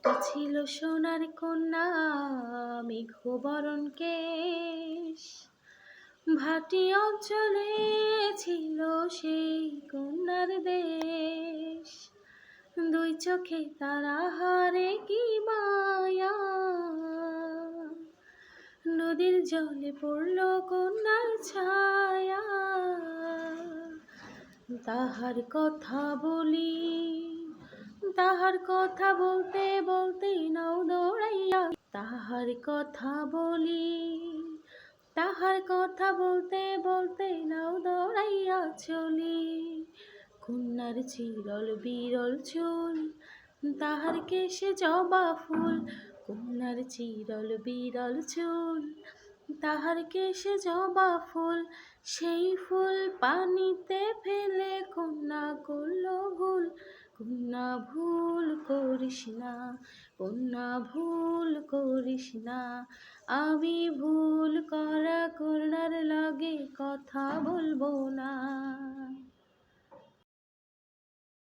একটা ছিল সোনার কন্যা, মেঘবরণ কেশ। ভাটি অঞ্চলে ছিল সেই কন্যার দেশ। দুই চোখে তারা হারে কি মায়া, নদীর জলে পড়ল কন্যার ছায়া। তাহার কথা বলি, তাহার কথা বলতে বলতে নাও দৌড়াইয়া। তাহার কথা বলি, তাহার কথা বলতে বলতে নাও দৌড়াইয়া চলি। কন্যার চিরল বিরল চুল, তাহার কেশে জবা ফুল। কন্যার চিরল বিরল চুল, তাহার কেশে জবা ফুল। সেই ফুল পানিতে ফেলে কন্যা করল ভুল। কন্যা ভুল করিস না, কন্যা ভুল করিস না। আমি ভুল করা কন্যার লগে কথা বলবো না।